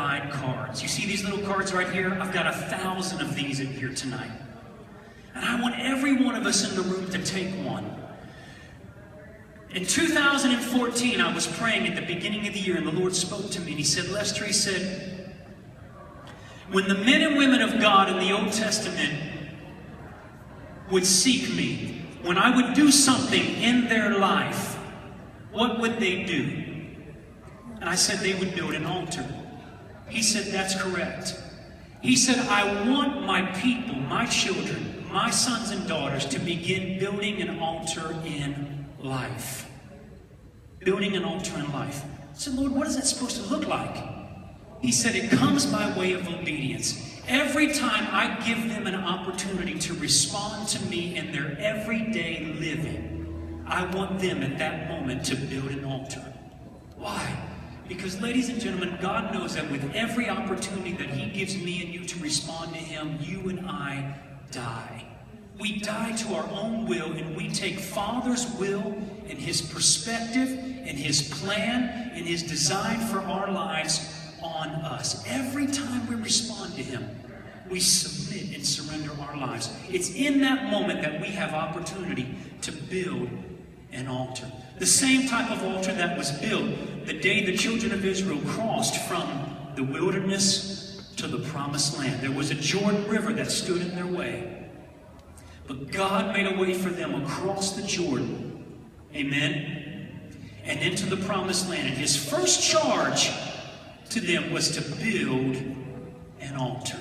outline cards. You see these little cards right here? I've got 1,000 of these in here tonight. And I want every one of us in the room to take one. In 2014, I was praying at the beginning of the year, and the Lord spoke to me, and He said, Lester, He said, when the men and women of God in the Old Testament would seek me, when I would do something in their life, what would they do? And I said, they would build an altar. He said, that's correct. He said, I want my people, my children, my sons and daughters to begin building an altar in life. Building an altar in life. I said, Lord, what is that supposed to look like? He said, it comes by way of obedience. Every time I give them an opportunity to respond to me in their everyday living, I want them at that moment to build an altar. Why? Because, ladies and gentlemen, God knows that with every opportunity that He gives me and you to respond to Him, you and I die. We die to our own will, and we take Father's will and His perspective and His plan and His design for our lives on us. Every time we respond to Him, we submit and surrender our lives. It's in that moment that we have opportunity to build an altar. The same type of altar that was built the day the children of Israel crossed from the wilderness to the promised land. There was a Jordan River that stood in their way. But God made a way for them across the Jordan. Amen? And into the promised land. And His first charge to them was to build an altar.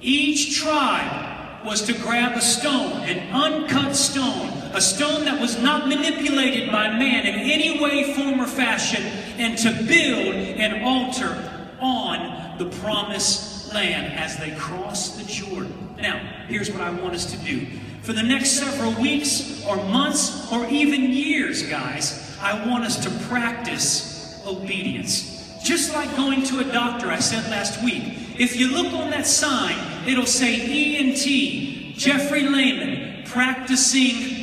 Each tribe was to grab a stone, an uncut stone, a stone that was not manipulated by man in any way, form, or fashion, and to build an altar on the promised land as they crossed the Jordan. Now, here's what I want us to do. For the next several weeks or months or even years, guys, I want us to practice obedience. Just like going to a doctor, I said last week. If you look on that sign, it'll say ENT, Jeffrey Lehman, practicing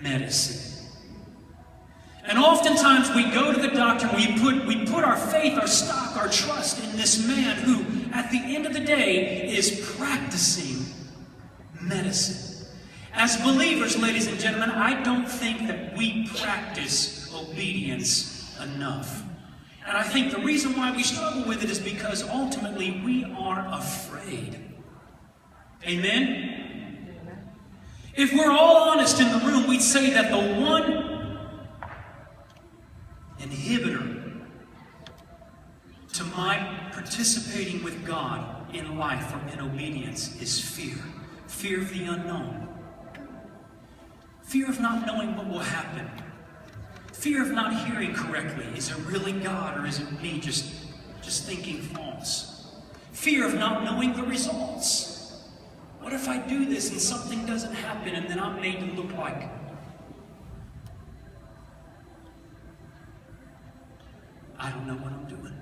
medicine. And oftentimes we go to the doctor and we put our faith, our stock, our trust in this man who, at the end of the day, is practicing medicine. As believers, ladies and gentlemen, I don't think that we practice obedience enough. And I think the reason why we struggle with it is because ultimately we are afraid. Amen? If we're all honest in the room, we'd say that the one inhibitor to my participating with God in life or in obedience is fear. Fear of the unknown. Fear of not knowing what will happen. Fear of not hearing correctly. Is it really God or is it me just thinking false? Fear of not knowing the results. What if I do this and something doesn't happen and then I'm made to look like I don't know what I'm doing?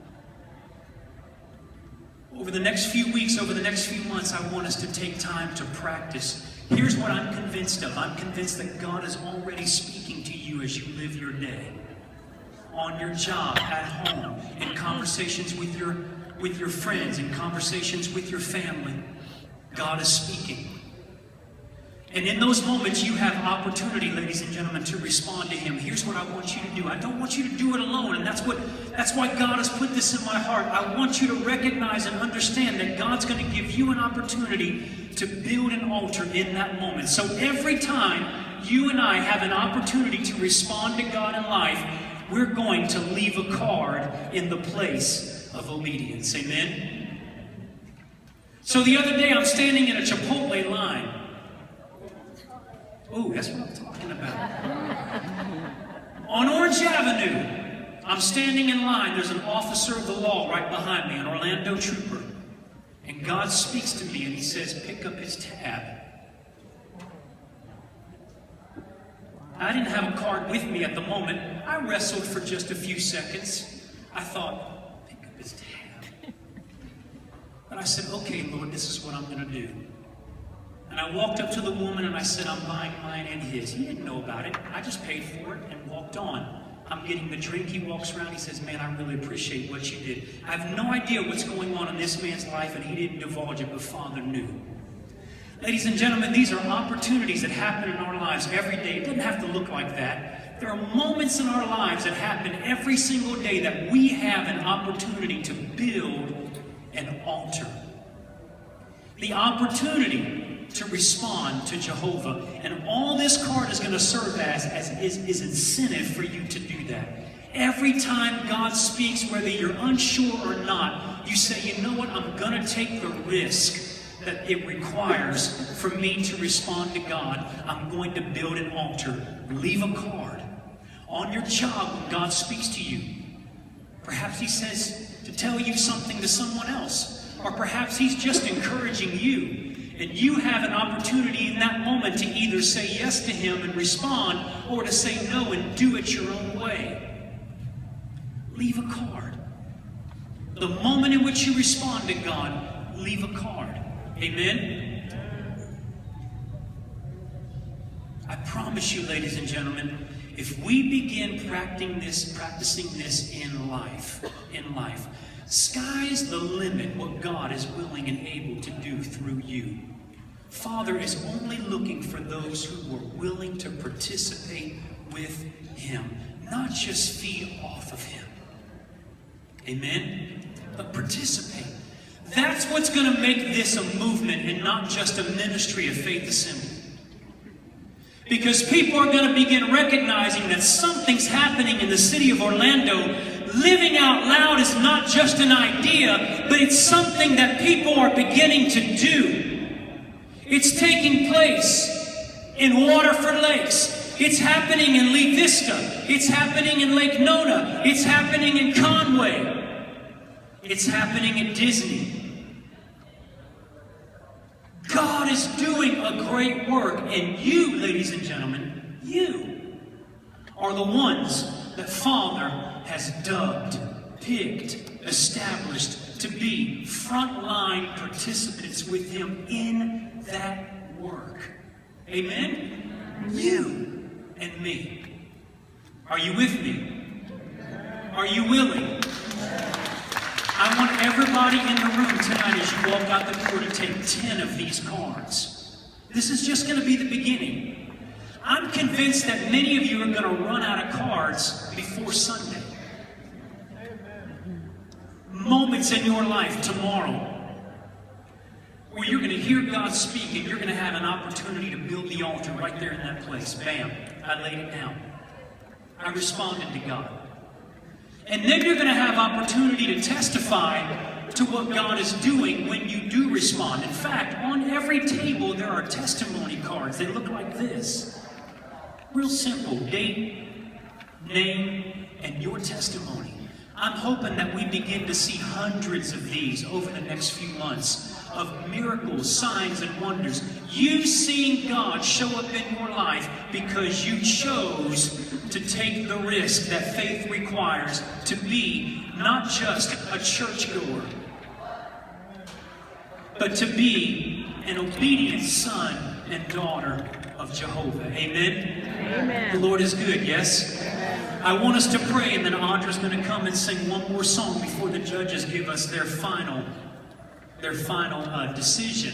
Over the next few weeks, over the next few months, I want us to take time to practice. Here's what I'm convinced of. I'm convinced that God is already speaking to you as you live your day. On your job, at home, in conversations with your friends, in conversations with your family. God is speaking. And in those moments, you have opportunity, ladies and gentlemen, to respond to Him. Here's what I want you to do. I don't want you to do it alone, and that's why God has put this in my heart. I want you to recognize and understand that God's going to give you an opportunity to build an altar in that moment. So every time you and I have an opportunity to respond to God in life, we're going to leave a card in the place of obedience. Amen? So the other day, I'm standing in a Chipotle line. Oh, that's what I'm talking about. On Orange Avenue, I'm standing in line. There's an officer of the law right behind me, an Orlando trooper. And God speaks to me and He says, pick up his tab. I didn't have a card with me at the moment. I wrestled for just a few seconds. I thought, pick up his tab. But I said, okay, Lord, this is what I'm going to do. And I walked up to the woman and I said, I'm buying mine and his. He didn't know about it. I just paid for it and walked on. I'm getting the drink. He walks around. He says, man, I really appreciate what you did. I have no idea what's going on in this man's life, and he didn't divulge it, but Father knew. Ladies and gentlemen, these are opportunities that happen in our lives every day. It doesn't have to look like that. There are moments in our lives that happen every single day that we have an opportunity to build an altar. The opportunity to respond to Jehovah. And all this card is going to serve is incentive for you to do that. Every time God speaks, whether you're unsure or not, you say, you know what, I'm going to take the risk that it requires for me to respond to God. I'm going to build an altar. Leave a card on your job when God speaks to you. Perhaps He says to tell you something to someone else. Or perhaps He's just encouraging you. And you have an opportunity in that moment to either say yes to Him and respond, or to say no and do it your own way. Leave a card. The moment in which you respond to God, leave a card. Amen? I promise you, ladies and gentlemen, if we begin practicing this in life, sky's the limit what God is willing and able to do through you. Father is only looking for those who are willing to participate with Him, not just feed off of Him. Amen? But participate. That's what's going to make this a movement and not just a ministry of Faith Assembly. Because people are going to begin recognizing that something's happening in the city of Orlando. Living out loud is not just an idea, but it's something that people are beginning to do. It's taking place in Waterford Lakes. It's happening in Lee Vista. It's happening in Lake Nona. It's happening in Conway. It's happening at Disney. God is doing a great work, and you, ladies and gentlemen, you are the ones that Father has dubbed, picked, established to be frontline participants with Him in that work. Amen? You and me. Are you with me? Are you willing? I want everybody in the room tonight, as you walk out the door, to take 10 of these cards. This is just going to be the beginning. I'm convinced that many of you are going to run out of cards before Sunday. Moments in your life tomorrow where you're going to hear God speak, and you're going to have an opportunity to build the altar right there in that place. Bam, I laid it down. I responded to God. And then you're going to have opportunity to testify to what God is doing when you do respond. In fact, on every table there are testimony cards. They look like this. Real simple. Date, name, and your testimony. I'm hoping that we begin to see hundreds of these over the next few months, of miracles, signs, and wonders. You've seen God show up in your life because you chose to take the risk that faith requires to be not just a churchgoer, but to be an obedient son and daughter of Jehovah. Amen? Amen. The Lord is good, yes? Amen. I want us to pray, and then Audra's going to come and sing one more song before the judges give us their final decision.